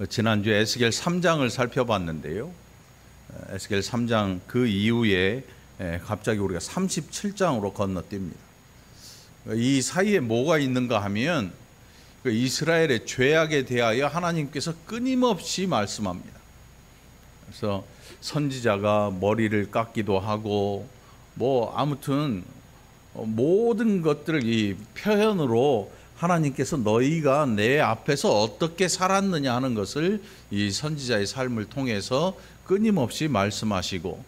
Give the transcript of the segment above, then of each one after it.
지난주에 에스겔 3장을 살펴봤는데요. 에스겔 3장 그 이후에 갑자기 우리가 37장으로 건너뜁니다. 이 사이에 뭐가 있는가 하면 이스라엘의 죄악에 대하여 하나님께서 끊임없이 말씀합니다. 그래서 선지자가 머리를 깎기도 하고 아무튼 모든 것들을 이 표현으로 하나님께서 너희가 내 앞에서 어떻게 살았느냐 하는 것을 이 선지자의 삶을 통해서 끊임없이 말씀하시고,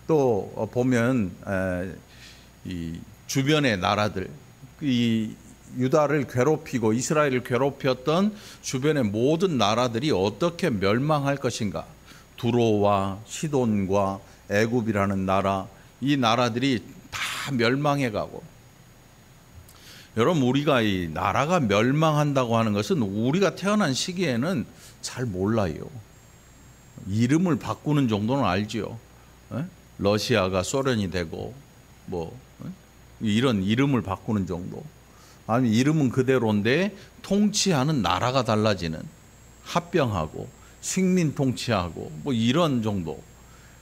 또 보면 이 주변의 나라들, 이 유다를 괴롭히고 이스라엘을 괴롭혔던 주변의 모든 나라들이 어떻게 멸망할 것인가, 두로와 시돈과 애굽이라는 나라, 이 나라들이 다 멸망해 가고, 여러분 우리가 이 나라가 멸망한다고 하는 것은 우리가 태어난 시기에는 잘 몰라요. 이름을 바꾸는 정도는 알지요. 러시아가 소련이 되고 이런 이름을 바꾸는 정도. 아니면 이름은 그대로인데 통치하는 나라가 달라지는, 합병하고 식민 통치하고 이런 정도.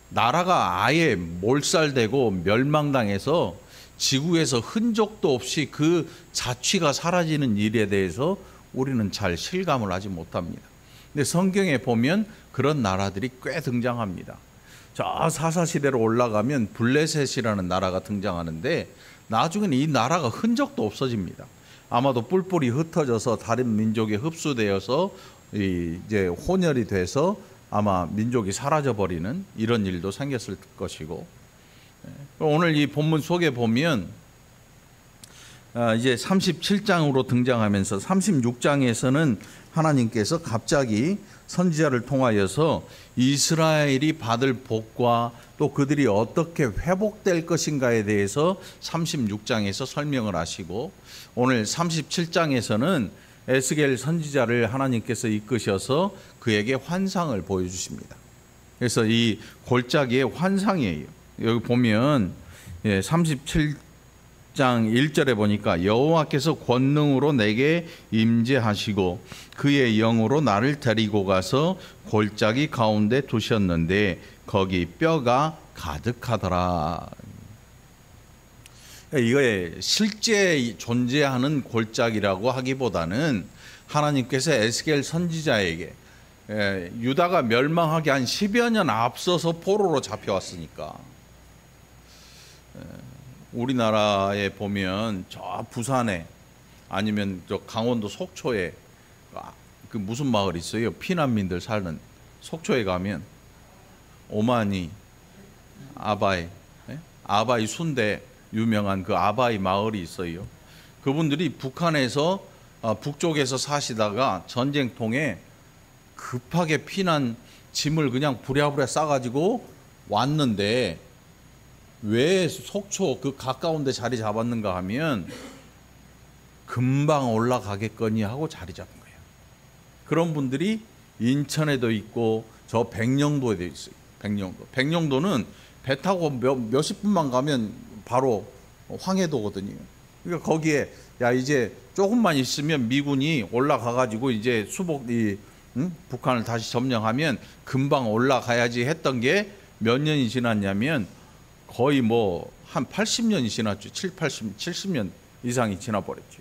나라가 아예 몰살되고 멸망당해서 지구에서 흔적도 없이 그 자취가 사라지는 일에 대해서 우리는 잘 실감을 하지 못합니다. 근데 성경에 보면 그런 나라들이 꽤 등장합니다. 저 사사시대로 올라가면 블레셋이라는 나라가 등장하는데 나중에는 이 나라가 흔적도 없어집니다. 아마도 뿔뿔이 흩어져서 다른 민족에 흡수되어서 이제 혼혈이 돼서 아마 민족이 사라져버리는 이런 일도 생겼을 것이고, 오늘 이 본문 속에 보면 이제 37장으로 등장하면서 36장에서는 하나님께서 갑자기 선지자를 통하여서 이스라엘이 받을 복과 또 그들이 어떻게 회복될 것인가에 대해서 36장에서 설명을 하시고, 오늘 37장에서는 에스겔 선지자를 하나님께서 이끄셔서 그에게 환상을 보여주십니다. 그래서 이 골짜기의 환상이에요. 여기 보면 37장 1절에 보니까 여호와께서 권능으로 내게 임재하시고 그의 영으로 나를 데리고 가서 골짜기 가운데 두셨는데 거기 뼈가 가득하더라. 이거에 실제 존재하는 골짜기라고 하기보다는 하나님께서 에스겔 선지자에게 유다가 멸망하기 한 10여 년 앞서서 포로로 잡혀왔으니까, 우리나라에 보면 저 부산에 아니면 저 강원도 속초에 그 무슨 마을 있어요? 피난민들 사는 속초에 가면 오마니, 아바이 순대 유명한 그 아바이 마을이 있어요. 그분들이 북한에서 북쪽에서 사시다가 전쟁통에 급하게 피난 짐을 그냥 부랴부랴 싸가지고 왔는데 왜 속초 그 가까운 데 자리 잡았는가 하면 금방 올라가겠거니 하고 자리 잡은 거예요. 그런 분들이 인천에도 있고 저 백령도에도 있어요. 백령도는 배 타고 몇십 분만 가면 바로 황해도거든요. 그러니까 거기에 이제 조금만 있으면 미군이 올라가가지고 이제 북한을 다시 점령하면 금방 올라가야지 했던 게 몇 년이 지났냐면 거의 한 80년이 지났죠. 70년 이상이 지나버렸죠.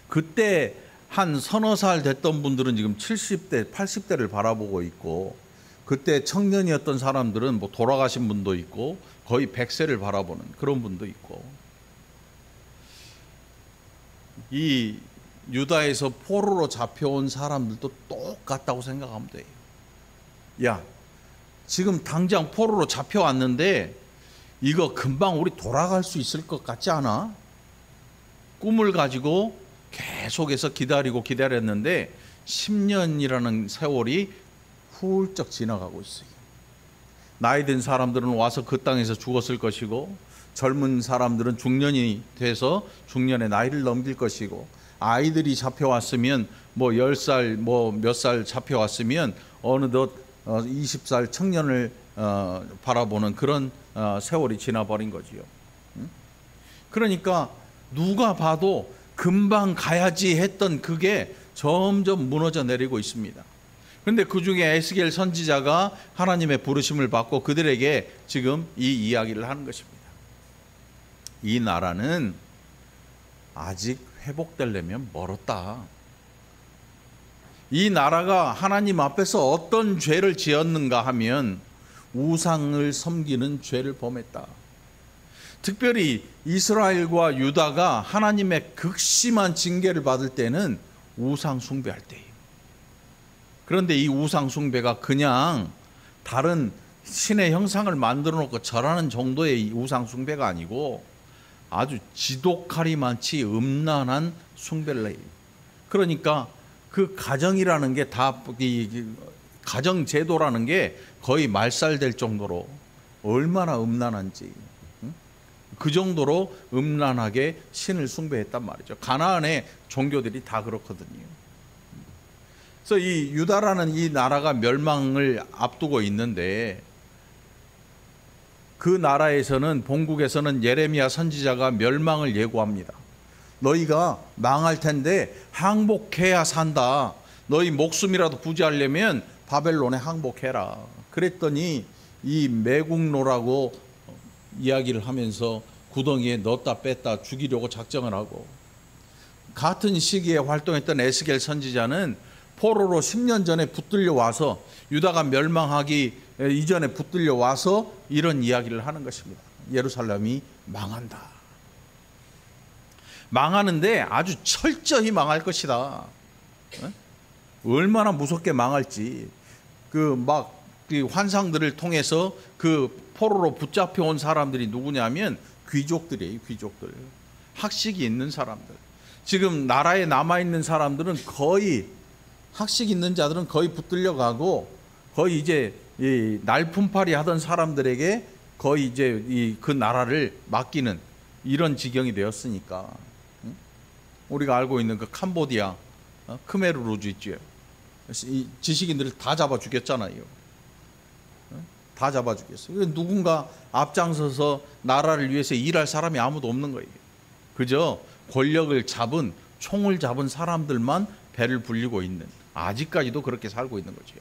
그때 한 서너 살 됐던 분들은 지금 70대, 80대를 바라보고 있고, 그때 청년이었던 사람들은 돌아가신 분도 있고 거의 100세를 바라보는 그런 분도 있고, 이 유다에서 포로로 잡혀온 사람들도 똑같다고 생각하면 돼요. 야, 지금 당장 포로로 잡혀왔는데 이거 금방 우리 돌아갈 수 있을 것 같지 않아? 꿈을 가지고 계속해서 기다렸는데 10년이라는 세월이 훌쩍 지나가고 있어요. 나이 든 사람들은 와서 그 땅에서 죽었을 것이고, 젊은 사람들은 중년이 돼서 중년의 나이를 넘길 것이고, 아이들이 잡혀왔으면 10살 몇 살 잡혀왔으면 어느덧 20살 청년을 바라보는 그런 세월이 지나버린 거지요. 그러니까 누가 봐도 금방 가야지 했던 그게 점점 무너져 내리고 있습니다. 그런데 그 중에 에스겔 선지자가 하나님의 부르심을 받고 그들에게 지금 이 이야기를 하는 것입니다. 이 나라는 아직 회복되려면 멀었다. 이 나라가 하나님 앞에서 어떤 죄를 지었는가 하면 우상을 섬기는 죄를 범했다. 특별히 이스라엘과 유다가 하나님의 극심한 징계를 받을 때는 우상 숭배할 때예요. 그런데 이 우상 숭배가 그냥 다른 신의 형상을 만들어 놓고 절하는 정도의 우상 숭배가 아니고 아주 지독하리 많지 음란한 숭배를 해요. 그러니까 그 가정이라는 게 다 가정 제도라는 게 거의 말살될 정도로 얼마나 음란한지, 그 정도로 음란하게 신을 숭배했단 말이죠. 가나안의 종교들이 다 그렇거든요. 그래서 이 유다라는 이 나라가 멸망을 앞두고 있는데 그 나라에서는 본국에서는 예레미야 선지자가 멸망을 예고합니다. 너희가 망할 텐데 항복해야 산다. 너희 목숨이라도 부지하려면 바벨론에 항복해라. 그랬더니 이 매국노라고 이야기를 하면서 구덩이에 넣었다 뺐다 죽이려고 작정을 하고, 같은 시기에 활동했던 에스겔 선지자는 포로로 10년 전에 붙들려 와서 유다가 멸망하기 이전에 붙들려 와서 이런 이야기를 하는 것입니다. 예루살렘이 망한다. 망하는데 아주 철저히 망할 것이다. 얼마나 무섭게 망할지. 그 환상들을 통해서 그 포로로 붙잡혀 온 사람들이 누구냐면 귀족들이에요. 귀족들. 학식이 있는 사람들. 지금 나라에 남아있는 사람들은 거의, 학식 있는 자들은 거의 붙들려 가고, 거의 이제 이 날품팔이 하던 사람들에게 거의 이제 그 나라를 맡기는 이런 지경이 되었으니까. 우리가 알고 있는 그 캄보디아, 크메르루즈 있죠. 이 지식인들을 다 잡아 죽였잖아요. 다 잡아 죽였어요. 누군가 앞장서서 나라를 위해서 일할 사람이 아무도 없는 거예요. 그저 권력을 잡은, 총을 잡은 사람들만 배를 불리고 있는, 아직까지도 그렇게 살고 있는 거죠.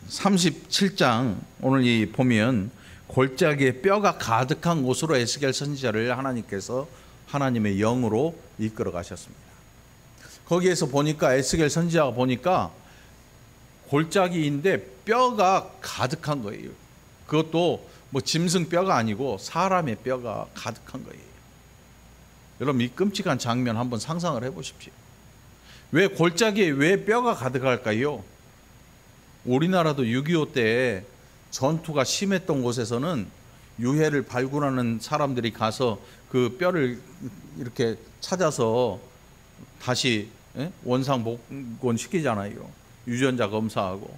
37장 오늘 보면 골짜기에 뼈가 가득한 곳으로 에스겔 선지자를 하나님께서 하나님의 영으로 이끌어 가셨습니다. 거기에서 보니까 에스겔 선지자가 보니까 골짜기인데 뼈가 가득한 거예요. 그것도 뭐 짐승 뼈가 아니고 사람의 뼈가 가득한 거예요. 여러분, 이 끔찍한 장면 한번 상상을 해보십시오. 왜 골짜기에 왜 뼈가 가득할까요? 우리나라도 6.25 때 전투가 심했던 곳에서는 유해를 발굴하는 사람들이 가서 그 뼈를 이렇게 찾아서 다시 원상 복원 시키잖아요. 유전자 검사하고.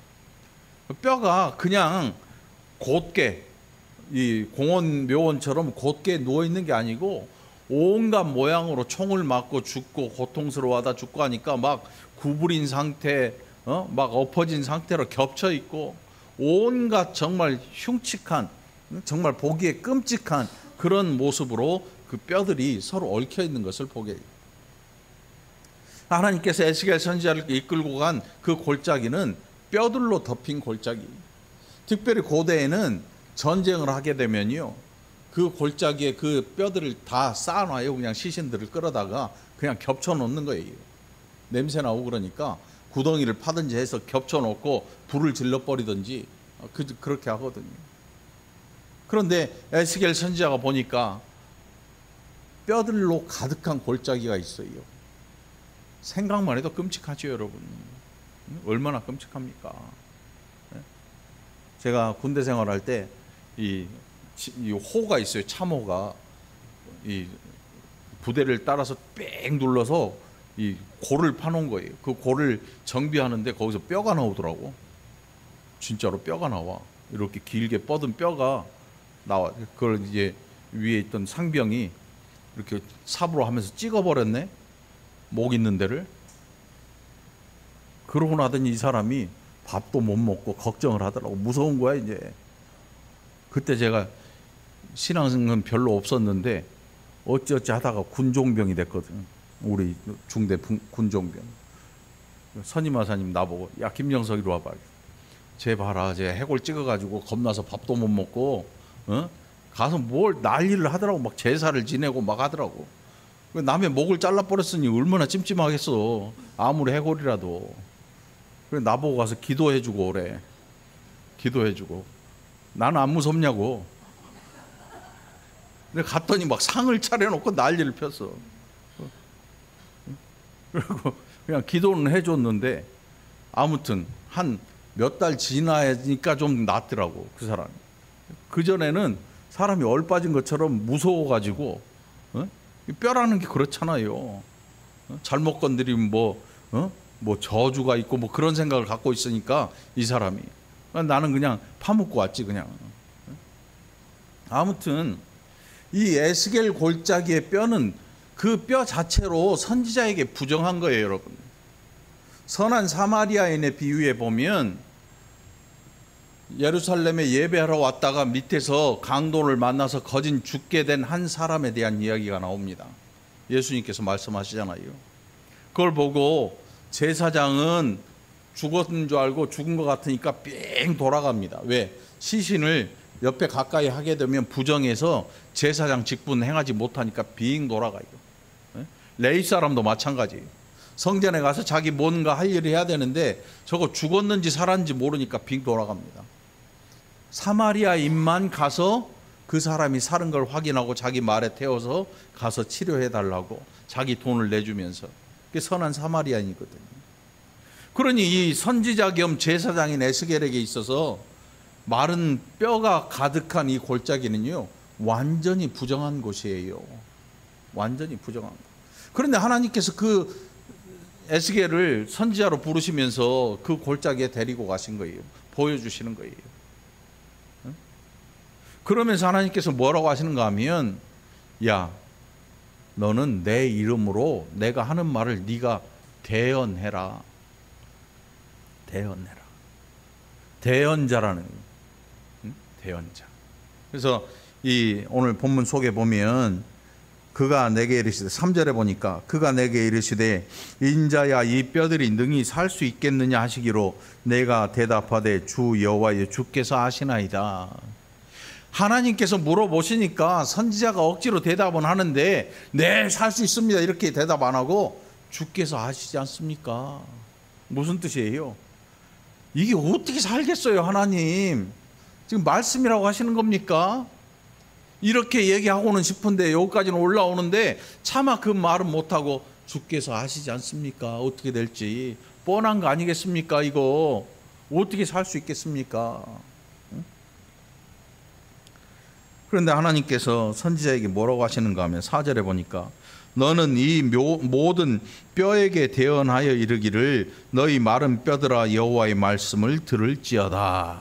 뼈가 그냥 곧게 이 공원 묘원처럼 곧게 누워 있는 게 아니고 온갖 모양으로 총을 맞고 죽고 고통스러워하다 죽고 하니까 막 구부린 상태, 막 엎어진 상태로 겹쳐 있고 온갖 정말 흉측한, 정말 보기에 끔찍한 그런 모습으로 그 뼈들이 서로 얽혀 있는 것을 보게 해요. 하나님께서 에스겔 선지자를 이끌고 간 그 골짜기는 뼈들로 덮인 골짜기. 특별히 고대에는 전쟁을 하게 되면요, 그 골짜기에 그 뼈들을 다 쌓아놔요. 그냥 시신들을 끌어다가 그냥 겹쳐 놓는 거예요. 냄새 나고 그러니까 구덩이를 파든지 해서 겹쳐 놓고 불을 질러 버리든지 그렇게 하거든요. 그런데 에스겔 선지자가 보니까 뼈들로 가득한 골짜기가 있어요. 생각만 해도 끔찍하죠, 여러분. 얼마나 끔찍합니까? 제가 군대 생활할 때 이 호가 있어요. 참호가 이 부대를 따라서 뺑 눌러서 이 골을 파놓은 거예요. 그 골을 정비하는데 거기서 뼈가 나오더라고. 진짜로 뼈가 나와. 이렇게 길게 뻗은 뼈가 나와. 그걸 이제 위에 있던 상병이 이렇게 삽으로 하면서 찍어버렸네. 목 있는 데를. 그러고 나더니 이 사람이 밥도 못 먹고 걱정을 하더라고. 무서운 거야 이제. 그때 제가 신앙은 별로 없었는데 어찌어찌 하다가 군종병이 됐거든. 우리 중대 군종병. 선임하사님 나보고, 야 김정석 이리 와봐. 쟤 봐라, 쟤 해골 찍어가지고 겁나서 밥도 못 먹고 가서 뭘 난리를 하더라고. 막 제사를 지내고 막 하더라고. 남의 목을 잘라버렸으니 얼마나 찜찜하겠어, 아무리 해골이라도. 그래 나보고 가서 기도해주고 오래. 기도해주고. 나는 안 무섭냐고. 근데 갔더니 막 상을 차려놓고 난리를 폈어. 그리고 그냥 기도는 해줬는데 아무튼 한 몇 달 지나니까 좀 낫더라고 그 사람이. 그전에는 사람이 얼빠진 것처럼 무서워가지고, 뼈라는 게 그렇잖아요. 잘못 건드리면 뭐 저주가 있고 뭐 그런 생각을 갖고 있으니까 이 사람이. 나는 그냥 파묻고 왔지 그냥. 아무튼 이 에스겔 골짜기의 뼈는 그 뼈 자체로 선지자에게 부정한 거예요, 여러분. 선한 사마리아인의 비유에 보면 예루살렘에 예배하러 왔다가 밑에서 강도를 만나서 거진 죽게 된 한 사람에 대한 이야기가 나옵니다. 예수님께서 말씀하시잖아요. 그걸 보고 제사장은 죽었는 줄 알고 죽은 것 같으니까 삥 돌아갑니다. 왜? 시신을 옆에 가까이 하게 되면 부정해서 제사장 직분 행하지 못하니까 빙 돌아가요. 레위 사람도 마찬가지예요. 성전에 가서 자기 뭔가 할 일을 해야 되는데 저거 죽었는지 살았는지 모르니까 빙 돌아갑니다. 사마리아인만 가서 그 사람이 살은 걸 확인하고 자기 말에 태워서 가서 치료해 달라고 자기 돈을 내주면서. 그게 선한 사마리아인이거든요. 그러니 이 선지자 겸 제사장인 에스겔에게 있어서 마른 뼈가 가득한 이 골짜기는요, 완전히 부정한 곳이에요. 완전히 부정한 것. 그런데 하나님께서 그 에스겔을 선지자로 부르시면서 그 골짜기에 데리고 가신 거예요. 보여주시는 거예요. 그러면서 하나님께서 뭐라고 하시는가 하면, 야 너는 내 이름으로 내가 하는 말을 네가 대언해라. 대언해라. 대언자라는 거예요. 대언자. 그래서 이 오늘 본문 속에 보면 그가 내게 이르시되, 3절에 보니까 그가 내게 이르시되 인자야 이 뼈들이 능히 살 수 있겠느냐 하시기로 내가 대답하되 주 여호와여 주께서 아시나이다. 하나님께서 물어보시니까 선지자가 억지로 대답은 하는데 네 살 수 있습니다 이렇게 대답 안 하고 주께서 아시지 않습니까? 무슨 뜻이에요? 이게 어떻게 살겠어요? 하나님 지금 말씀이라고 하시는 겁니까? 이렇게 얘기하고는 싶은데 여기까지는 올라오는데 차마 그 말은 못하고 주께서 아시지 않습니까? 어떻게 될지 뻔한 거 아니겠습니까? 이거 어떻게 살 수 있겠습니까? 그런데 하나님께서 선지자에게 뭐라고 하시는가 하면 4절에 보니까 너는 이 모든 뼈에게 대언하여 이르기를 너희 마른 뼈들아 여호와의 말씀을 들을지어다.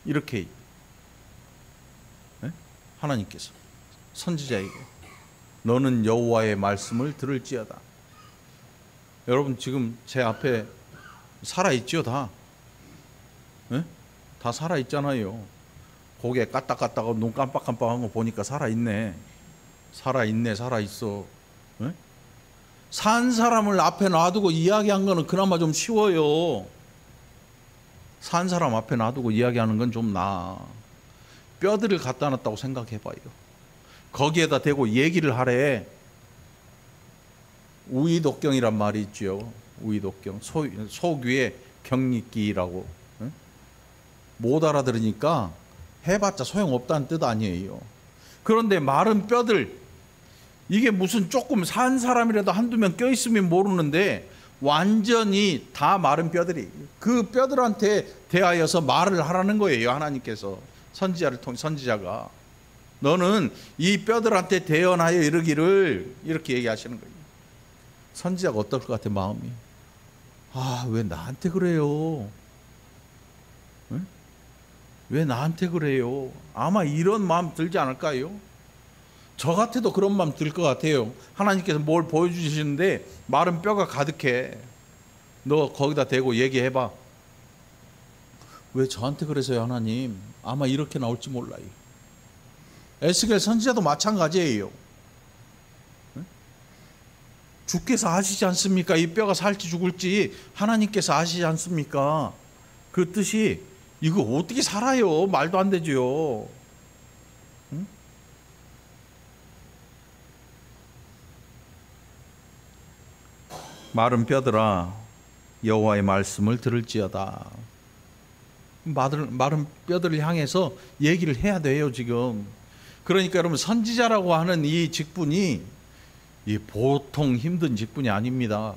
이렇게 하나님께서 선지자에게 너는 여호와의 말씀을 들을지어다. 여러분 지금 제 앞에 살아있죠 다. 다 살아있잖아요. 고개 까딱까딱 눈 깜빡깜빡한 거 보니까 살아있네. 살아있네. 살아있어. 산 사람을 앞에 놔두고 이야기한 거는 그나마 좀 쉬워요. 산 사람 앞에 놔두고 이야기하는 건 좀 나아. 뼈들을 갖다 놨다고 생각해봐요. 거기에다 대고 얘기를 하래. 우이독경이란 말이 있죠. 우이독경. 소귀의 경리기라고. 못 알아들으니까 해봤자 소용없다는 뜻 아니에요. 그런데 마른 뼈들, 이게 무슨 조금 산 사람이라도 한두 명 껴있으면 모르는데 완전히 다 마른 뼈들이, 그 뼈들한테 대하여서 말을 하라는 거예요. 하나님께서 선지자를 통해. 선지자가 너는 이 뼈들한테 대언하여 이르기를, 이렇게 얘기하시는 거예요. 선지자가 어떨 것 같아 마음이? 아, 왜 나한테 그래요? 왜 나한테 그래요? 아마 이런 마음 들지 않을까요? 저 같아도 그런 마음 들 것 같아요. 하나님께서 뭘 보여주시는데 마른 뼈가 가득해. 너 거기다 대고 얘기해봐. 왜 저한테 그러세요 하나님? 아마 이렇게 나올지 몰라요. 에스겔 선지자도 마찬가지예요. 주께서 아시지 않습니까? 이 뼈가 살지 죽을지 하나님께서 아시지 않습니까? 그 뜻이 이거 어떻게 살아요? 말도 안 되죠. 응? 마른 뼈들아 여호와의 말씀을 들을지어다. 마른 뼈들을 향해서 얘기를 해야 돼요 지금. 그러니까 여러분 선지자라고 하는 이 직분이 이 보통 힘든 직분이 아닙니다.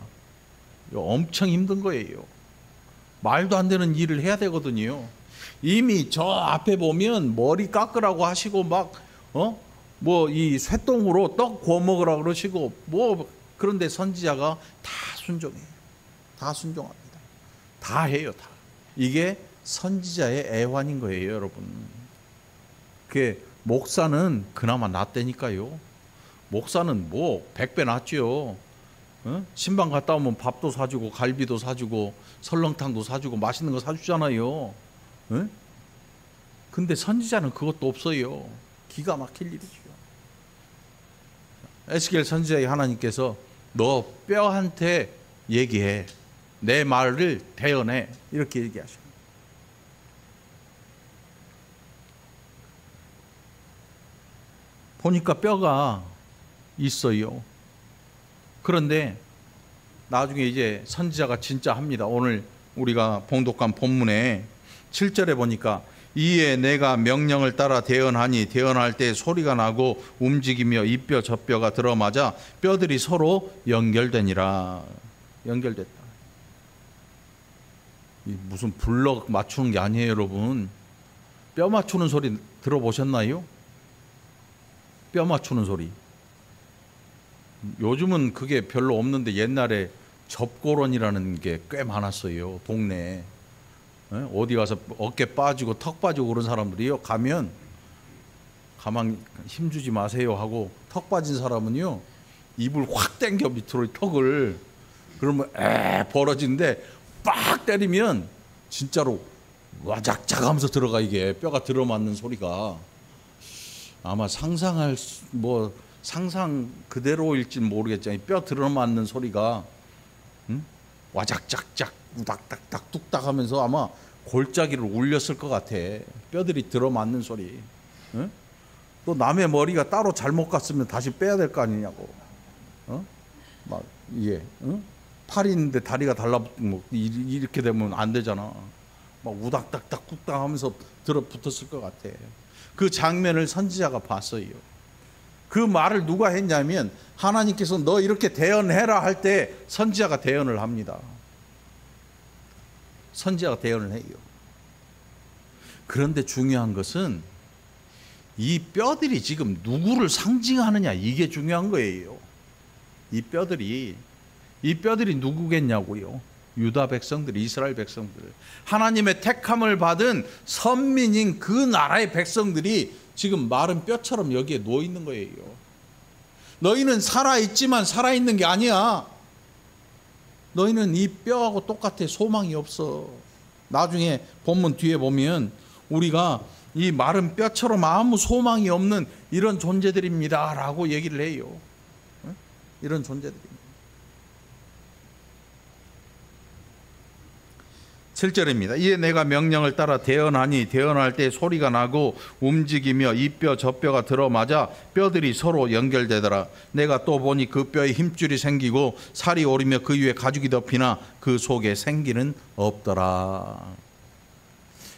엄청 힘든 거예요. 말도 안 되는 일을 해야 되거든요. 이미 저 앞에 보면 머리 깎으라고 하시고 막 뭐 이 쇠똥으로 떡 구워 먹으라 그러시고 뭐 그런데 선지자가 다 순종해요. 다 순종합니다. 다 해요. 다. 이게 선지자의 애환인 거예요, 여러분. 그게 목사는 그나마 낫다니까요. 목사는 뭐 100배 낫죠. 신방 갔다 오면 밥도 사주고 갈비도 사주고 설렁탕도 사주고 맛있는 거 사주잖아요. 근데 선지자는 그것도 없어요. 기가 막힐 일이죠. 에스겔 선지자의 하나님께서 너 뼈한테 얘기해. 내 말을 대언해. 이렇게 얘기하십니다. 보니까 뼈가 있어요. 그런데 나중에 이제 선지자가 진짜 합니다. 오늘 우리가 봉독한 본문에 7절에 보니까 이에 내가 명령을 따라 대언하니 대언할 때 소리가 나고 움직이며 이 뼈 저 뼈가 들어맞아 뼈들이 서로 연결되니라. 연결됐다. 무슨 블럭 맞추는 게 아니에요, 여러분. 뼈 맞추는 소리 들어보셨나요? 뼈 맞추는 소리. 요즘은 그게 별로 없는데 옛날에 접고론이라는 게 꽤 많았어요, 동네에. 어디 가서 어깨 빠지고 턱 빠지고 그런 사람들이요, 가면 가만 힘주지 마세요 하고 턱 빠진 사람은요 입을 확 당겨 밑으로 턱을. 그러면 벌어지는데 빡 때리면 진짜로 와작작 하면서 들어가. 이게 뼈가 들어맞는 소리가 아마 상상 그대로일진 모르겠지만 뼈 들어맞는 소리가 와작작작 우닥닥닥 뚝딱 하면서 아마 골짜기를 울렸을 것 같아. 뼈들이 들어맞는 소리. 또 남의 머리가 따로 잘못 갔으면 다시 빼야 될 거 아니냐고. 막 이게 팔이 있는데 다리가 달라붙고 이렇게 되면 안 되잖아. 막 우닥닥닥 뚝딱 하면서 들어붙었을 것 같아. 그 장면을 선지자가 봤어요. 그 말을 누가 했냐면 하나님께서 너 이렇게 대언해라 할 때 선지자가 대언을 합니다. 선지자가 대언을 해요. 그런데 중요한 것은 이 뼈들이 지금 누구를 상징하느냐, 이게 중요한 거예요. 이 뼈들이 누구겠냐고요. 유다 백성들, 이스라엘 백성들, 하나님의 택함을 받은 선민인 그 나라의 백성들이 지금 마른 뼈처럼 여기에 누워 있는 거예요. 너희는 살아있지만 살아있는 게 아니야. 너희는 이 뼈하고 똑같아. 소망이 없어. 나중에 본문 뒤에 보면 우리가 이 마른 뼈처럼 아무 소망이 없는 이런 존재들입니다 라고 얘기를 해요. 이런 존재들입니다. 7절입니다. 이에 내가 명령을 따라 대언하니 대언할 때 소리가 나고 움직이며 이 뼈 저 뼈가 들어맞아 뼈들이 서로 연결되더라. 내가 또 보니 그 뼈에 힘줄이 생기고 살이 오르며 그 위에 가죽이 덮이나 그 속에 생기는 없더라.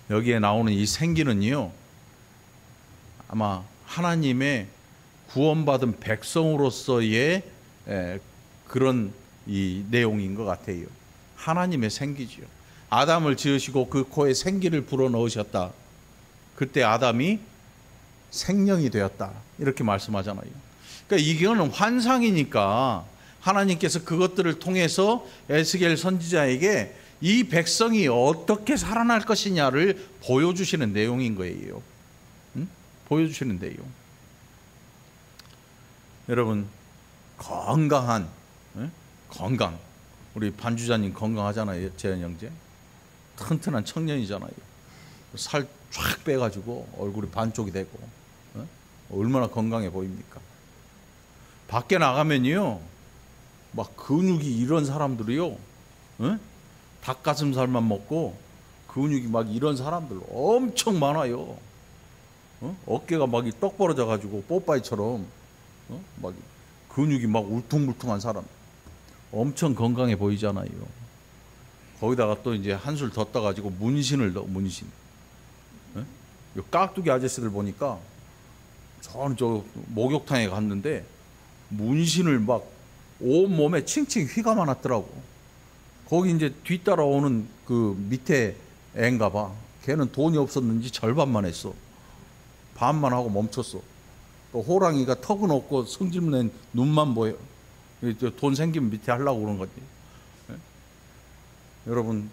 여기에 나오는 이 생기는요, 아마 하나님의 구원받은 백성으로서의 그런 이 내용인 것 같아요. 하나님의 생기지요. 아담을 지으시고 그 코에 생기를 불어넣으셨다. 그때 아담이 생명이 되었다. 이렇게 말씀하잖아요. 그러니까 이거는 환상이니까 하나님께서 그것들을 통해서 에스겔 선지자에게 이 백성이 어떻게 살아날 것이냐를 보여주시는 내용인 거예요. 보여주시는 내용. 여러분, 건강. 우리 반주자님 건강하잖아요. 재현 형제. 튼튼한 청년이잖아요. 살 쫙 빼가지고 얼굴이 반쪽이 되고 얼마나 건강해 보입니까? 밖에 나가면요 막 근육이 이런 사람들이요. 응? 닭가슴살만 먹고 근육이 막 이런 사람들 엄청 많아요. 어깨가 막 떡 벌어져 가지고 뽀빠이처럼 막 근육이 막 울퉁불퉁한 사람 엄청 건강해 보이잖아요. 거기다가 또 이제 한술 더 떠가지고 문신을 넣어. 문신. 이 깍두기 아저씨들 보니까 저는 저 목욕탕에 갔는데 문신을 막 온몸에 칭칭 휘가 많았더라고. 거기 이제 뒤따라오는 그 밑에 애인가 봐. 걔는 돈이 없었는지 절반만 했어. 반만 하고 멈췄어. 또 호랑이가 턱은 없고 성질낸 눈만 보여. 돈 생기면 밑에 하려고 그러는 거지. 여러분,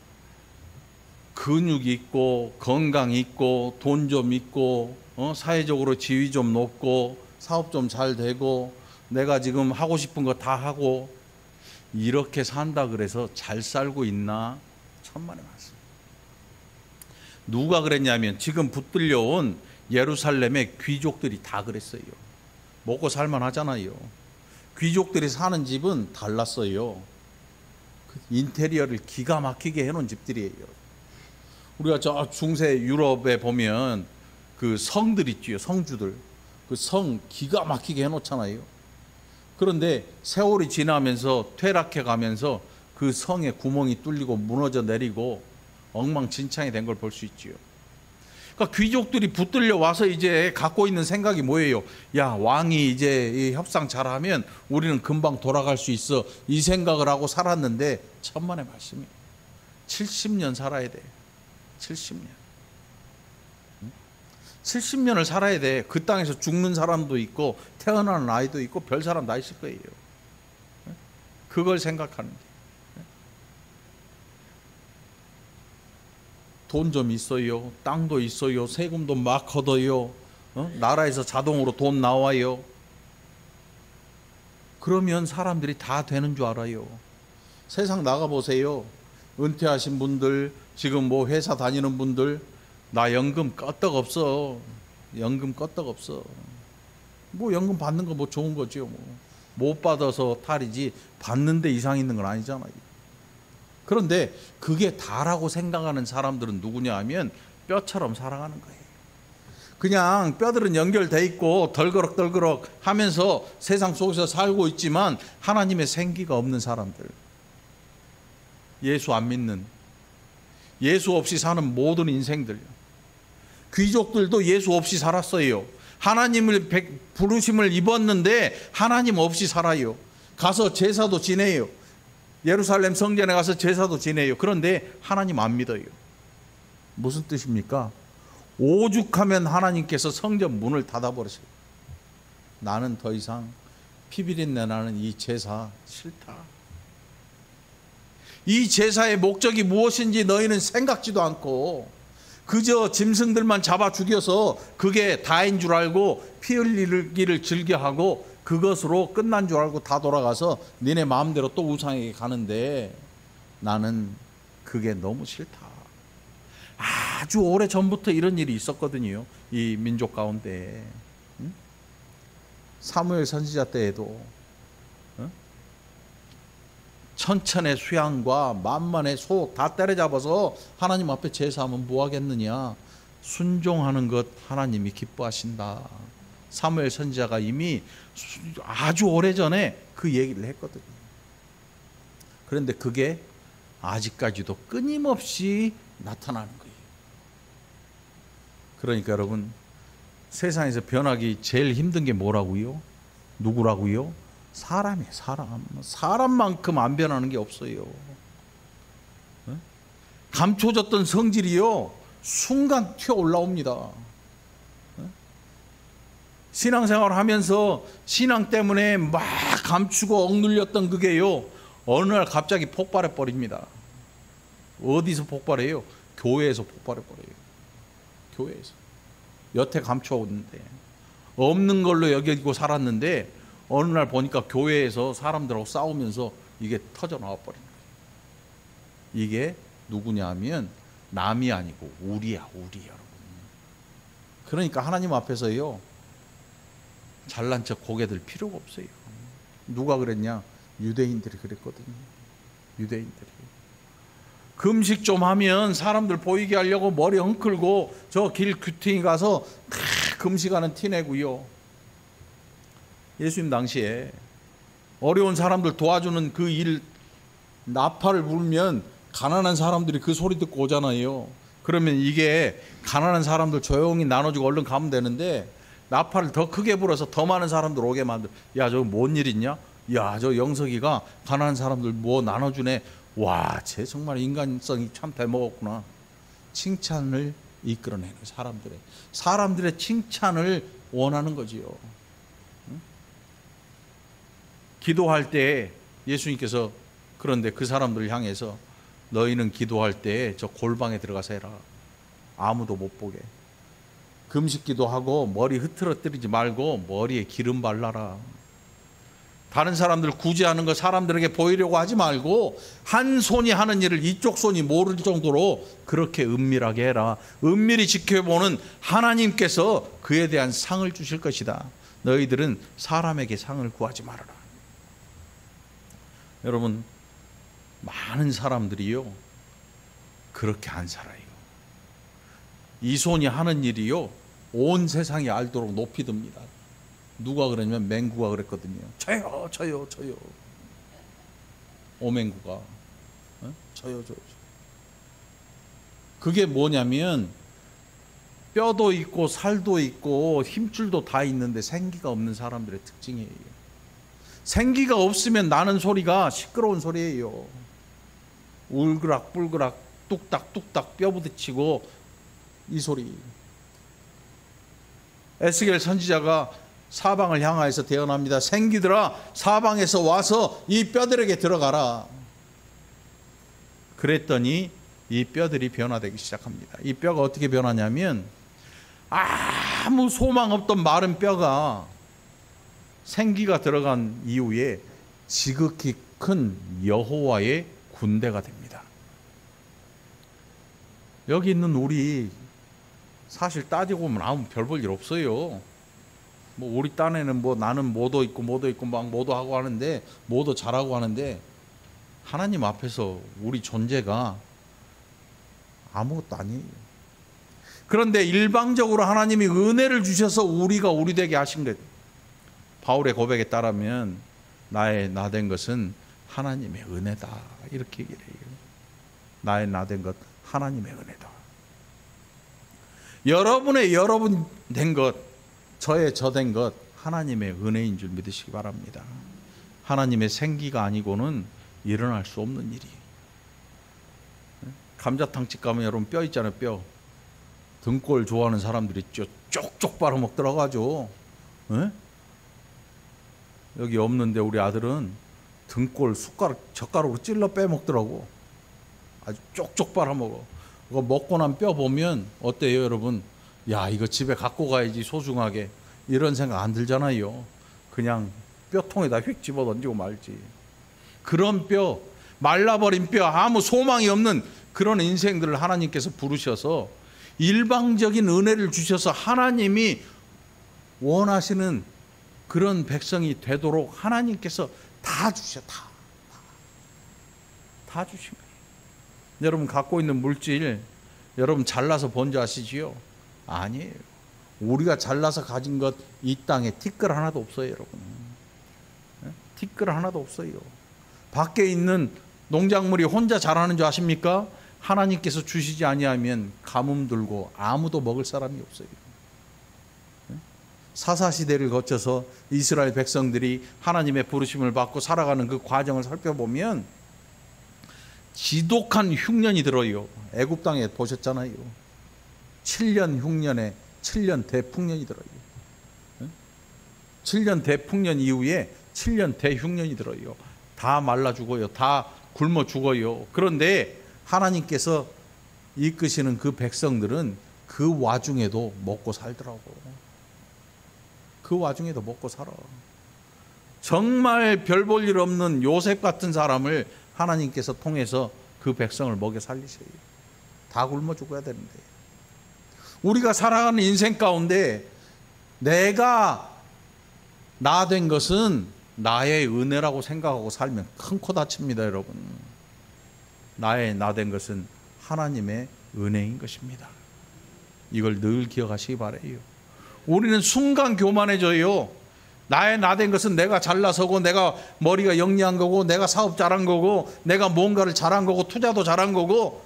근육이 있고 건강이 있고 돈 좀 있고 사회적으로 지위 좀 높고 사업 좀 잘 되고 내가 지금 하고 싶은 거 다 하고 이렇게 산다 그래서 잘 살고 있나? 천만의 말씀. 누가 그랬냐면 지금 붙들려온 예루살렘의 귀족들이 다 그랬어요. 먹고 살만 하잖아요. 귀족들이 사는 집은 달랐어요. 인테리어를 기가 막히게 해놓은 집들이에요. 우리가 저 중세 유럽에 보면 그 성들 있지요. 성주들. 그 성 기가 막히게 해놓잖아요. 그런데 세월이 지나면서 퇴락해 가면서 그 성에 구멍이 뚫리고 무너져 내리고 엉망진창이 된 걸 볼 수 있지요. 그러니까 귀족들이 붙들려 와서 이제 갖고 있는 생각이 뭐예요? 야, 왕이 이제 이 협상 잘하면 우리는 금방 돌아갈 수 있어. 이 생각을 하고 살았는데 천만의 말씀이에요. 70년 살아야 돼. 70년. 70년을 살아야 돼. 그 땅에서 죽는 사람도 있고 태어나는 아이도 있고 별 사람 다 있을 거예요. 그걸 생각하는 게. 돈 좀 있어요. 땅도 있어요. 세금도 막 걷어요. 나라에서 자동으로 돈 나와요. 그러면 사람들이 다 되는 줄 알아요. 세상 나가보세요. 은퇴하신 분들, 지금 뭐 회사 다니는 분들, 나 연금 껐떡 없어. 연금 껐떡 없어. 뭐 연금 받는 거 뭐 좋은 거죠. 못 받아서 탈이지 받는데 이상 있는 건 아니잖아요. 그런데 그게 다라고 생각하는 사람들은 누구냐 하면 뼈처럼 살아가는 거예요. 그냥 뼈들은 연결돼 있고 덜그럭 하면서 세상 속에서 살고 있지만 하나님의 생기가 없는 사람들. 예수 안 믿는, 예수 없이 사는 모든 인생들. 귀족들도 예수 없이 살았어요. 하나님을 부르심을 입었는데 하나님 없이 살아요. 가서 제사도 지내요. 예루살렘 성전에 가서 제사도 지내요. 그런데 하나님 안 믿어요. 무슨 뜻입니까? 오죽하면 하나님께서 성전 문을 닫아버리세요. 나는 더 이상 피비린내 나는 이 제사 싫다. 이 제사의 목적이 무엇인지 너희는 생각지도 않고 그저 짐승들만 잡아 죽여서 그게 다인 줄 알고 피 흘리기를 즐겨하고 그것으로 끝난 줄 알고 다 돌아가서 니네 마음대로 또 우상에게 가는데 나는 그게 너무 싫다. 아주 오래 전부터 이런 일이 있었거든요. 이 민족 가운데. 사무엘 선지자 때에도 천천의 수양과 만만의 소 다 때려잡아서 하나님 앞에 제사하면 뭐 하겠느냐. 순종하는 것 하나님이 기뻐하신다. 사무엘 선지자가 이미 아주 오래전에 그 얘기를 했거든요. 그런데 그게 아직까지도 끊임없이 나타나는 거예요. 그러니까 여러분, 세상에서 변하기 제일 힘든 게 뭐라고요? 누구라고요? 사람이에요. 사람. 사람만큼 안 변하는 게 없어요. 감춰졌던 성질이요 순간 튀어 올라옵니다. 신앙생활 하면서 신앙 때문에 막 감추고 억눌렸던 그게요 어느 날 갑자기 폭발해 버립니다. 어디서 폭발해요? 교회에서 폭발해 버려요. 교회에서. 여태 감춰오는데 없는 걸로 여기고 살았는데 어느 날 보니까 교회에서 사람들하고 싸우면서 이게 터져 나와 버린 거예요. 이게 누구냐 하면 남이 아니고 우리야, 우리 여러분. 그러니까 하나님 앞에서요 잘난 척 고개 들 필요가 없어요. 누가 그랬냐? 유대인들이 그랬거든요. 유대인들이. 금식 좀 하면 사람들 보이게 하려고 머리 엉클고 저 길 귀퉁이 가서 금식하는 티 내고요. 예수님 당시에 어려운 사람들 도와주는 그 일, 나팔을 불면 가난한 사람들이 그 소리 듣고 오잖아요. 그러면 이게 가난한 사람들 조용히 나눠주고 얼른 가면 되는데 나팔을 더 크게 불어서 더 많은 사람들 오게 만들어. 야, 저거 뭔 일 있냐? 야, 저 영석이가 가난한 사람들 뭐 나눠주네. 와, 쟤 정말 인간성이 참 대먹었구나. 칭찬을 이끌어내는 사람들의 칭찬을 원하는 거지요. 응? 기도할 때 예수님께서 그런데 그 사람들을 향해서 너희는 기도할 때 저 골방에 들어가서 해라. 아무도 못 보게. 금식 기도하고 머리 흐트러뜨리지 말고 머리에 기름 발라라. 다른 사람들 구제하는 거 사람들에게 보이려고 하지 말고 한 손이 하는 일을 이쪽 손이 모를 정도로 그렇게 은밀하게 해라. 은밀히 지켜보는 하나님께서 그에 대한 상을 주실 것이다. 너희들은 사람에게 상을 구하지 말아라. 여러분, 많은 사람들이요 그렇게 안 살아요. 이 손이 하는 일이요 온 세상이 알도록 높이 듭니다. 누가 그러냐면 맹구가 그랬거든요. 저요. 오맹구가 저요. 그게 뭐냐면 뼈도 있고 살도 있고 힘줄도 다 있는데 생기가 없는 사람들의 특징이에요. 생기가 없으면 나는 소리가 시끄러운 소리예요. 울그락불그락 뚝딱뚝딱 뼈 부딪히고 이 소리. 에스겔 선지자가 사방을 향하여서 대언합니다. 생기들아, 사방에서 와서 이 뼈들에게 들어가라. 그랬더니 이 뼈들이 변화되기 시작합니다. 이 뼈가 어떻게 변하냐면 아무 소망 없던 마른 뼈가 생기가 들어간 이후에 지극히 큰 여호와의 군대가 됩니다. 여기 있는 우리 사실 따지고 보면 아무 별 볼 일 없어요. 뭐 우리 딴에는 뭐 나는 뭐도 있고 막 뭐도 하고 하는데 뭐도 잘하고 하는데 하나님 앞에서 우리 존재가 아무것도 아니에요. 그런데 일방적으로 하나님이 은혜를 주셔서 우리가 우리 되게 하신 것. 바울의 고백에 따르면 나의 나된 것은 하나님의 은혜다. 이렇게 얘기를 해요. 나의 나된 것 하나님의 은혜다. 여러분의 여러분 된 것, 저의 저 된 것 하나님의 은혜인 줄 믿으시기 바랍니다. 하나님의 생기가 아니고는 일어날 수 없는 일이. 감자탕집 가면 여러분 뼈 있잖아요. 뼈. 등골 좋아하는 사람들이 쪽쪽 빨아먹더라고 아주. 여기 없는데 우리 아들은 등골 젓가락으로 찔러 빼먹더라고. 아주 쪽쪽 빨아먹어. 그거 먹고 난 뼈 보면 어때요 여러분? 야, 이거 집에 갖고 가야지 소중하게. 이런 생각 안 들잖아요. 그냥 뼈통에다 휙 집어 던지고 말지. 그런 뼈, 말라버린 뼈, 아무 소망이 없는 그런 인생들을 하나님께서 부르셔서 일방적인 은혜를 주셔서 하나님이 원하시는 그런 백성이 되도록 하나님께서 다 주셔. 다 주신 거예요. 여러분 갖고 있는 물질 여러분 잘나서 번 줄 아시지요? 아니에요. 우리가 잘나서 가진 것 이 땅에 티끌 하나도 없어요. 여러분. 티끌 하나도 없어요. 밖에 있는 농작물이 혼자 자라는 줄 아십니까? 하나님께서 주시지 아니하면 가뭄 들고 아무도 먹을 사람이 없어요. 사사시대를 거쳐서 이스라엘 백성들이 하나님의 부르심을 받고 살아가는 그 과정을 살펴보면 지독한 흉년이 들어요. 애굽 땅에 보셨잖아요. 7년 흉년에 7년 대풍년이 들어요. 7년 대풍년 이후에 7년 대흉년이 들어요. 다 말라 죽어요. 다 굶어 죽어요. 그런데 하나님께서 이끄시는 그 백성들은 그 와중에도 먹고 살더라고. 그 와중에도 먹고 살아. 정말 별 볼 일 없는 요셉 같은 사람을 하나님께서 통해서 그 백성을 먹여 살리셔요. 다 굶어 죽어야 되는데. 우리가 살아가는 인생 가운데 내가 나 된 것은 나의 은혜라고 생각하고 살면 큰 코 다칩니다, 여러분. 나의 나된 것은 하나님의 은혜인 것입니다. 이걸 늘 기억하시기 바라요. 우리는 순간 교만해져요. 나의 나된 것은 내가 잘나서고, 내가 머리가 영리한 거고, 내가 사업 잘한 거고, 내가 뭔가를 잘한 거고, 투자도 잘한 거고,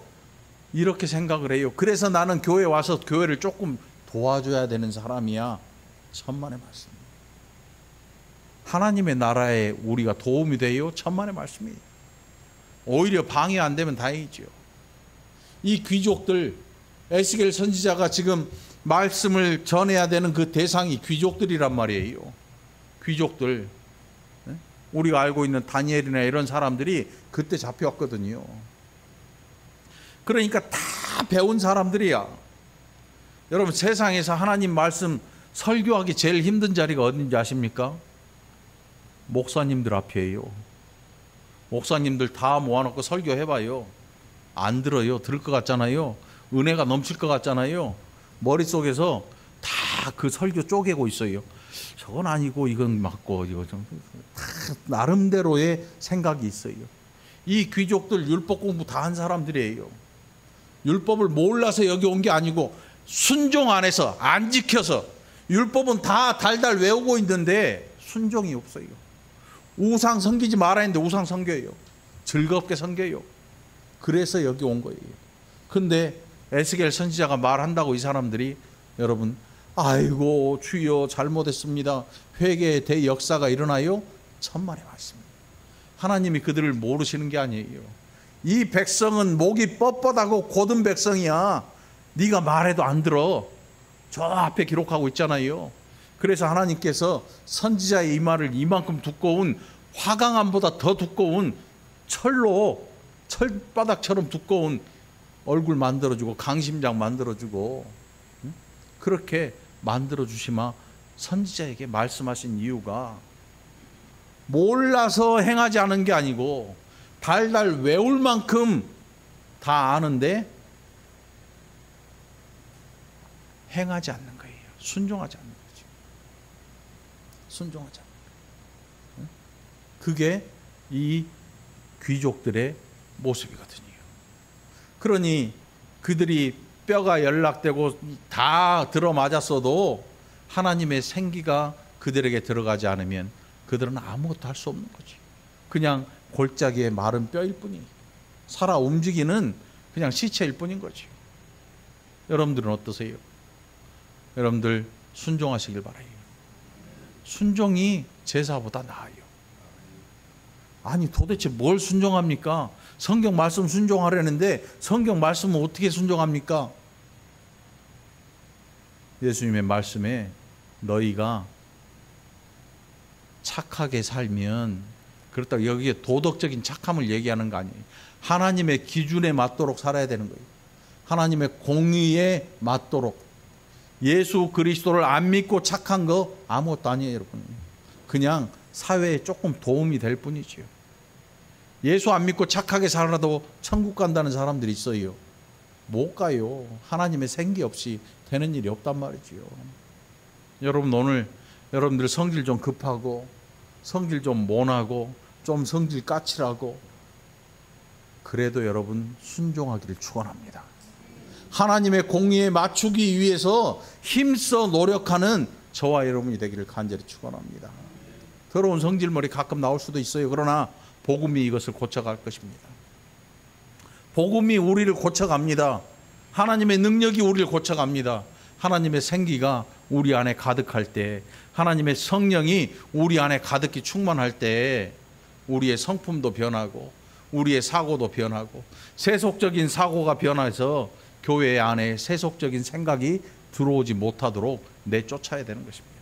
이렇게 생각을 해요. 그래서 나는 교회 와서 교회를 조금 도와줘야 되는 사람이야. 천만의 말씀. 하나님의 나라에 우리가 도움이 돼요. 천만의 말씀이에요. 오히려 방해 안 되면 다행이죠. 이 귀족들, 에스겔 선지자가 지금 말씀을 전해야 되는 그 대상이 귀족들이란 말이에요. 귀족들, 우리가 알고 있는 다니엘이나 이런 사람들이 그때 잡혀왔거든요. 그러니까 다 배운 사람들이야. 여러분, 세상에서 하나님 말씀 설교하기 제일 힘든 자리가 어딘지 아십니까? 목사님들 앞이에요. 목사님들 다 모아놓고 설교해봐요. 안 들어요. 들을 것 같잖아요. 은혜가 넘칠 것 같잖아요. 머릿속에서 다 그 설교 쪼개고 있어요. 저건 아니고 이건 맞고, 이거 좀 다 나름대로의 생각이 있어요. 이 귀족들 율법 공부 다 한 사람들이에요. 율법을 몰라서 여기 온 게 아니고 순종 안에서 안 지켜서, 율법은 다 달달 외우고 있는데 순종이 없어요. 우상 섬기지 말아야 했는데 우상 섬겨요. 즐겁게 섬겨요. 그래서 여기 온 거예요. 근데 에스겔 선지자가 말한다고 이 사람들이, 여러분, 아이고 주여 잘못했습니다, 회개의 대역사가 일어나요? 천만의 말씀입니다. 하나님이 그들을 모르시는 게 아니에요. 이 백성은 목이 뻣뻣하고 곧은 백성이야. 네가 말해도 안 들어. 저 앞에 기록하고 있잖아요. 그래서 하나님께서 선지자의 이 말을 이만큼 두꺼운, 화강암보다 더 두꺼운 철로, 철바닥처럼 두꺼운 얼굴 만들어주고 강심장 만들어주고, 그렇게 만들어주시마 선지자에게 말씀하신 이유가, 몰라서 행하지 않은 게 아니고 달달 외울 만큼 다 아는데 행하지 않는 거예요. 순종하지 않는 거죠. 순종하지 않는 거예요. 그게 이 귀족들의 모습이거든요. 그러니 그들이 뼈가 연락되고 다 들어맞았어도 하나님의 생기가 그들에게 들어가지 않으면 그들은 아무것도 할 수 없는 거지. 그냥 골짜기에 마른 뼈일 뿐이에요. 살아 움직이는 그냥 시체일 뿐인 거죠. 여러분들은 어떠세요? 여러분들 순종하시길 바라요. 순종이 제사보다 나아요. 아니 도대체 뭘 순종합니까? 성경 말씀 순종하려는데 성경 말씀은 어떻게 순종합니까? 예수님의 말씀에 너희가 착하게 살면, 그렇다고 여기에 도덕적인 착함을 얘기하는 거 아니에요. 하나님의 기준에 맞도록 살아야 되는 거예요. 하나님의 공의에 맞도록. 예수 그리스도를 안 믿고 착한 거 아무것도 아니에요, 여러분. 그냥 사회에 조금 도움이 될 뿐이지요. 예수 안 믿고 착하게 살아도 천국 간다는 사람들이 있어요. 못 가요. 하나님의 생기 없이 되는 일이 없단 말이지요. 여러분, 오늘 여러분들 성질 좀 급하고, 성질 좀 모나고, 좀 성질 까칠하고, 그래도 여러분 순종하기를 축원합니다. 하나님의 공의에 맞추기 위해서 힘써 노력하는 저와 여러분이 되기를 간절히 축원합니다. 더러운 성질머리 가끔 나올 수도 있어요. 그러나 복음이 이것을 고쳐갈 것입니다. 복음이 우리를 고쳐갑니다. 하나님의 능력이 우리를 고쳐갑니다. 하나님의 생기가 우리 안에 가득할 때, 하나님의 성령이 우리 안에 가득히 충만할 때 우리의 성품도 변하고 우리의 사고도 변하고, 세속적인 사고가 변해서 교회 안에 세속적인 생각이 들어오지 못하도록 내쫓아야 되는 것입니다.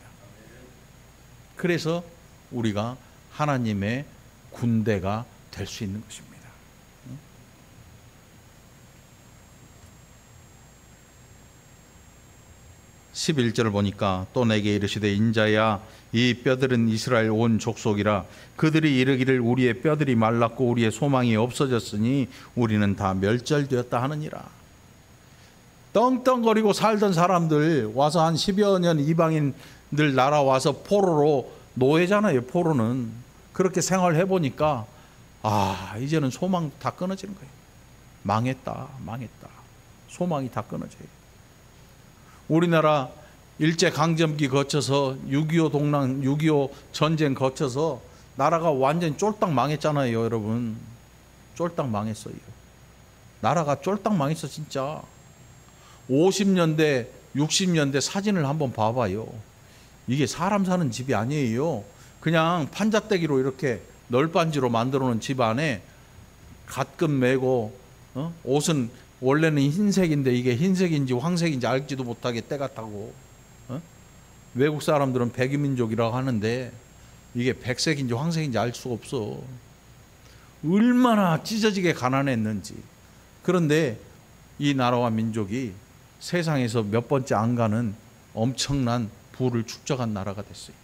그래서 우리가 하나님의 군대가 될 수 있는 것입니다. 11절을 보니까 또 내게 이르시되 인자야, 이 뼈들은 이스라엘 온 족속이라. 그들이 이르기를 우리의 뼈들이 말랐고 우리의 소망이 없어졌으니 우리는 다 멸절되었다 하느니라. 떵떵거리고 살던 사람들 와서 한 10여 년 이방인들 날아와서 포로로 노예잖아요. 포로는. 그렇게 생활해 보니까 이제는 소망 다 끊어지는 거예요. 망했다. 소망이 다 끊어져요. 우리나라 일제강점기 거쳐서 6.25 전쟁 거쳐서 나라가 완전히 쫄딱 망했잖아요, 여러분. 쫄딱 망했어요. 나라가 쫄딱 망했어, 진짜. 50년대, 60년대 사진을 한번 봐봐요. 이게 사람 사는 집이 아니에요. 그냥 판잣대기로 이렇게 널빤지로 만들어 놓은 집 안에 갓금 메고, 옷은 원래는 흰색인데 이게 흰색인지 황색인지 알지도 못하게 때가 타고, 외국 사람들은 백이민족이라고 하는데 이게 백색인지 황색인지 알 수가 없어. 얼마나 찢어지게 가난했는지. 그런데 이 나라와 민족이 세상에서 몇 번째 안 가는 엄청난 부를 축적한 나라가 됐어요.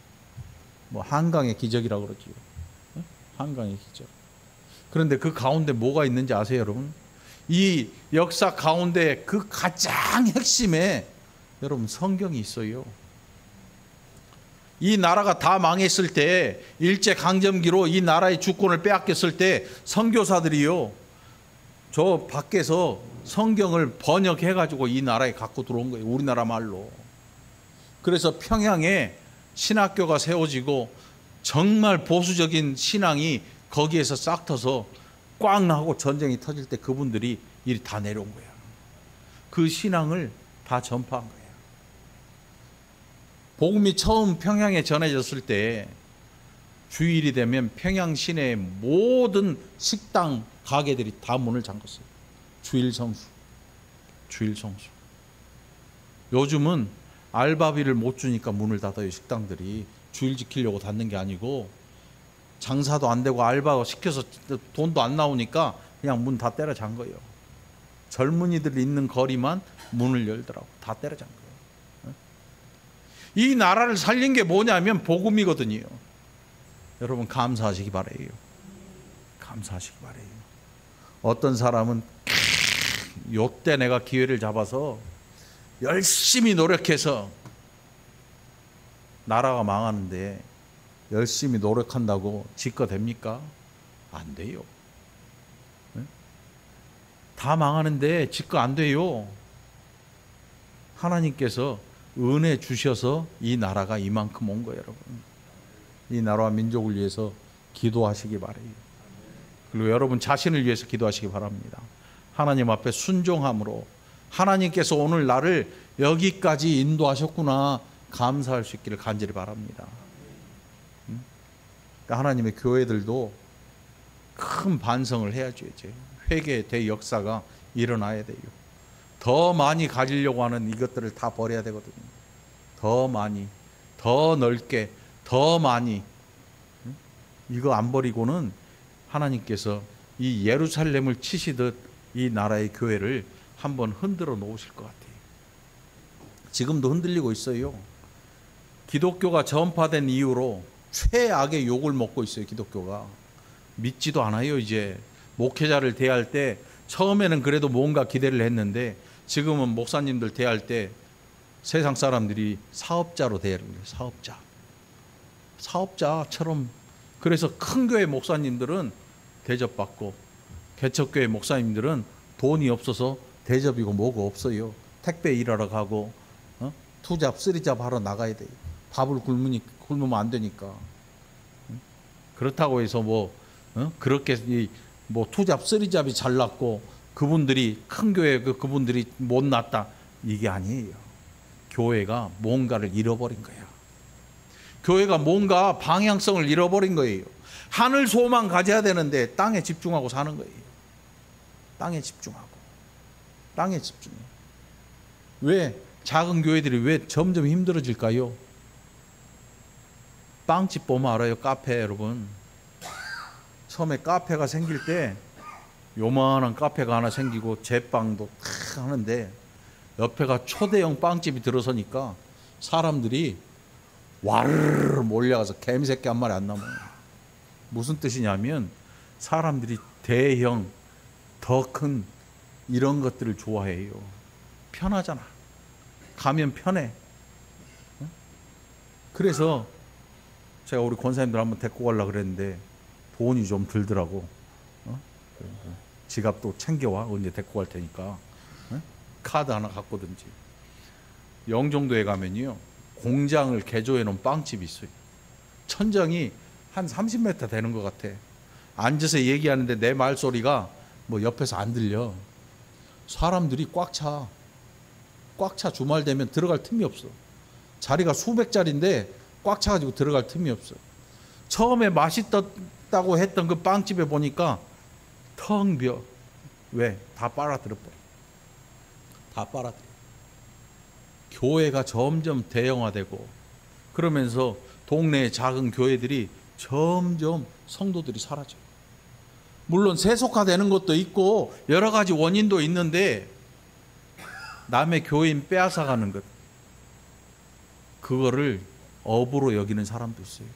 뭐 한강의 기적이라고 그러지요. 한강의 기적. 그런데 그 가운데 뭐가 있는지 아세요, 여러분? 이 역사 가운데 그 가장 핵심에 여러분 성경이 있어요. 이 나라가 다 망했을 때, 일제강점기로 이 나라의 주권을 빼앗겼을 때 선교사들이요, 저 밖에서 성경을 번역해가지고 이 나라에 갖고 들어온 거예요. 우리나라 말로. 그래서 평양에 신학교가 세워지고 정말 보수적인 신앙이 거기에서 싹 터서 꽝 하고 전쟁이 터질 때 그분들이 이리 다 내려온 거야. 그 신앙을 다 전파한 거야. 복음이 처음 평양에 전해졌을 때 주일이 되면 평양 시내의 모든 식당 가게들이 다 문을 잠갔어요. 주일 성수. 요즘은 알바비를 못 주니까 문을 닫아요. 식당들이 주일 지키려고 닫는 게 아니고, 장사도 안 되고 알바 시켜서 돈도 안 나오니까 그냥 문 다 때려 잠 거예요. 젊은이들 있는 거리만 문을 열더라고. 다 때려 잠 거예요. 이 나라를 살린 게 뭐냐면 복음이거든요. 여러분 감사하시기 바라요. 감사하시기 바라요. 어떤 사람은 요때 내가 기회를 잡아서 열심히 노력해서, 나라가 망하는데 열심히 노력한다고 집거됩니까? 안 돼요. 다 망하는데 집거 안 돼요. 하나님께서 은혜 주셔서 이 나라가 이만큼 온 거예요, 여러분. 이 나라와 민족을 위해서 기도하시기 바라요. 그리고 여러분 자신을 위해서 기도하시기 바랍니다. 하나님 앞에 순종함으로, 하나님께서 오늘 나를 여기까지 인도하셨구나 감사할 수 있기를 간절히 바랍니다. 그러니까 하나님의 교회들도 큰 반성을 해야죠. 이제 회개의 대역사가 일어나야 돼요. 더 많이 가지려고 하는 이것들을 다 버려야 되거든요. 더 많이, 더 넓게, 더 많이. 이거 안 버리고는 하나님께서 이 예루살렘을 치시듯 이 나라의 교회를 한번 흔들어 놓으실 것 같아요. 지금도 흔들리고 있어요. 기독교가 전파된 이후로 최악의 욕을 먹고 있어요. 기독교가 믿지도 않아요. 이제 목회자를 대할 때 처음에는 그래도 뭔가 기대를 했는데 지금은 목사님들 대할 때 세상 사람들이 사업자로 대해요. 사업자처럼. 그래서 큰 교회 목사님들은 대접받고 개척교회 목사님들은 돈이 없어서 대접이고 뭐고 없어요. 택배 일하러 가고 투잡 쓰리잡 하러 나가야 돼요. 밥을 굶으면 안 되니까. 그렇다고 해서 그렇게 투잡 쓰리잡이 잘났고 그분들이 큰 교회 그분들이 못났다, 이게 아니에요. 교회가 뭔가를 잃어버린 거야. 교회가 뭔가 방향성을 잃어버린 거예요. 하늘 소망 가져야 되는데 땅에 집중하고 사는 거예요. 땅에 집중해. 왜 작은 교회들이 왜 점점 힘들어질까요? 빵집 보면 알아요. 카페. 여러분 처음에 카페가 생길 때 요만한 카페가 하나 생기고 제빵도 탁 하는데 옆에가 초대형 빵집이 들어서니까 사람들이 와르르 몰려가서 개미새끼 한 마리 안 남아요. 무슨 뜻이냐면 사람들이 대형 더 큰 이런 것들을 좋아해요. 편하잖아. 가면 편해. 그래서 제가 우리 권사님들 한번 데리고 가려고 그랬는데 돈이 좀 들더라고. 지갑도 챙겨와. 언제 데리고 갈 테니까. 카드 하나 갖고든지. 영종도에 가면요, 공장을 개조해 놓은 빵집이 있어요. 천장이 한 30m 되는 것 같아. 앉아서 얘기하는데 내 말소리가 뭐 옆에서 안 들려. 사람들이 꽉 차. 꽉 차. 주말 되면 들어갈 틈이 없어. 자리가 수백 자리인데 꽉 차가지고 들어갈 틈이 없어. 처음에 맛있다고 했던 그 빵집에 보니까 텅 비어. 왜? 다 빨아들여버려. 다 빨아들여. 교회가 점점 대형화되고 그러면서 동네의 작은 교회들이 점점 성도들이 사라져요. 물론 세속화되는 것도 있고 여러 가지 원인도 있는데 남의 교인 빼앗아가는 것, 그거를 업으로 여기는 사람도 있어요.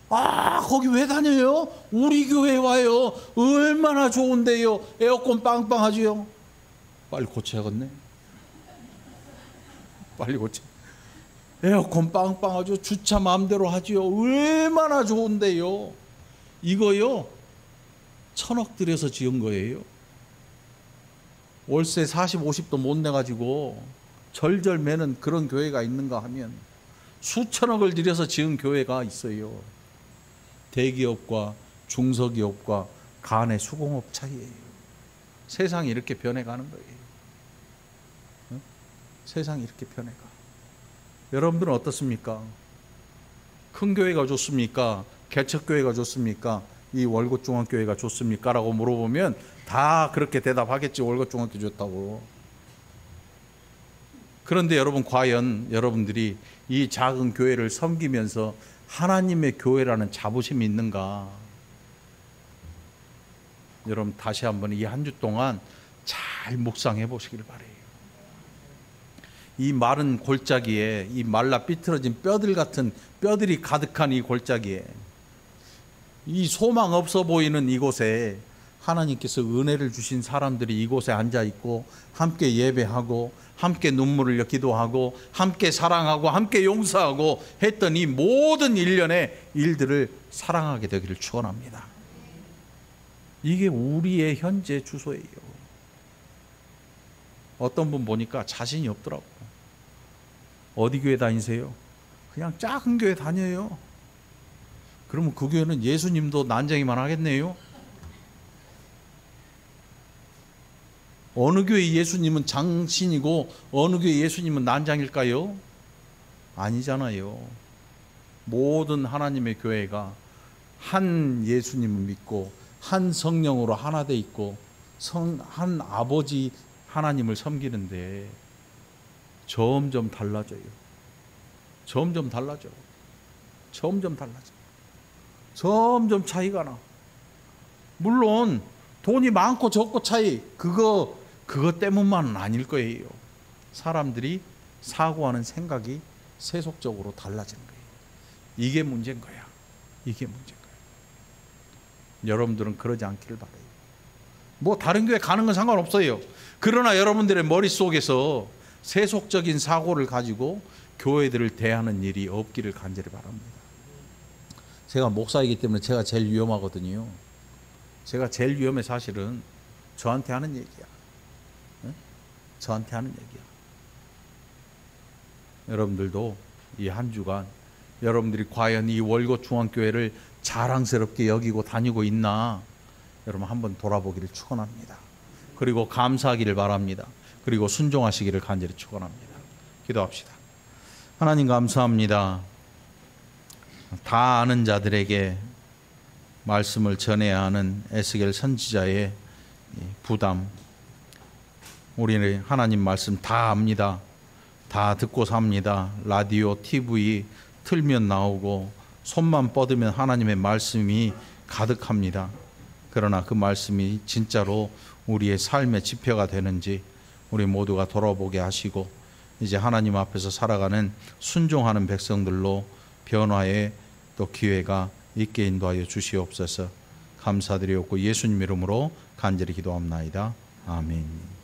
아, 거기 왜 다녀요? 우리 교회 와요. 얼마나 좋은데요. 에어컨 빵빵하지요. 빨리 고쳐야겠네. 빨리 고쳐. 에어컨 빵빵하죠. 주차 마음대로 하지요. 얼마나 좋은데요. 이거요, 1,000억 들여서 지은 거예요. 월세 40, 50도 못 내가지고 절절 매는 그런 교회가 있는가 하면 수천억을 들여서 지은 교회가 있어요. 대기업과 중소기업과 간의 수공업 차이예요. 세상이 이렇게 변해가는 거예요. 세상이 이렇게 변해가. 여러분들은 어떻습니까? 큰 교회가 좋습니까? 개척교회가 좋습니까? 이 월곶중앙교회가 좋습니까? 라고 물어보면 다 그렇게 대답하겠지. 월곶중앙교 좋다고. 그런데 여러분, 과연 여러분들이 이 작은 교회를 섬기면서 하나님의 교회라는 자부심이 있는가? 여러분, 다시 한번 이 한 주 동안 잘 묵상해 보시길 바래요. 이 마른 골짜기에, 이 말라 삐뚤어진 뼈들 같은 뼈들이 가득한 이 골짜기에, 이 소망 없어 보이는 이곳에 하나님께서 은혜를 주신 사람들이 이곳에 앉아 있고 함께 예배하고 함께 눈물을 기도하고 함께 사랑하고 함께 용서하고 했던 이 모든 일련의 일들을 사랑하게 되기를 축원합니다. 이게 우리의 현재 주소예요. 어떤 분 보니까 자신이 없더라고. 어디 교회 다니세요? 그냥 작은 교회 다녀요. 그러면 그 교회는 예수님도 난쟁이만 하겠네요. 어느 교회 예수님은 장신이고 어느 교회 예수님은 난장일까요? 아니잖아요. 모든 하나님의 교회가 한 예수님을 믿고 한 성령으로 하나 돼 있고 한 아버지 하나님을 섬기는데 점점 달라져요. 점점 달라져. 점점 달라져. 점점 차이가 나. 물론 돈이 많고 적고 차이, 그거 때문만은 아닐 거예요. 사람들이 사고하는 생각이 세속적으로 달라지는 거예요. 이게 문제인 거야. 이게 문제인 거야. 여러분들은 그러지 않기를 바라요. 뭐 다른 교회 가는 건 상관없어요. 그러나 여러분들의 머릿속에서 세속적인 사고를 가지고 교회들을 대하는 일이 없기를 간절히 바랍니다. 제가 목사이기 때문에 제가 제일 위험하거든요. 제가 제일 위험해. 사실은 저한테 하는 얘기야. 저한테 하는 얘기야. 여러분들도 이 한 주간 여러분들이 과연 이 월곶중앙교회를 자랑스럽게 여기고 다니고 있나, 여러분 한번 돌아보기를 축원합니다. 그리고 감사하기를 바랍니다. 그리고 순종하시기를 간절히 축원합니다. 기도합시다. 하나님 감사합니다. 다 아는 자들에게 말씀을 전해야 하는 에스겔 선지자의 부담, 우리는 하나님 말씀 다 압니다. 다 듣고 삽니다. 라디오, TV 틀면 나오고 손만 뻗으면 하나님의 말씀이 가득합니다. 그러나 그 말씀이 진짜로 우리의 삶의 지표가 되는지 우리 모두가 돌아보게 하시고 이제 하나님 앞에서 살아가는 순종하는 백성들로 변화의 또 기회가 있게 인도하여 주시옵소서. 감사드리옵고 예수님 이름으로 간절히 기도합나이다. 아멘.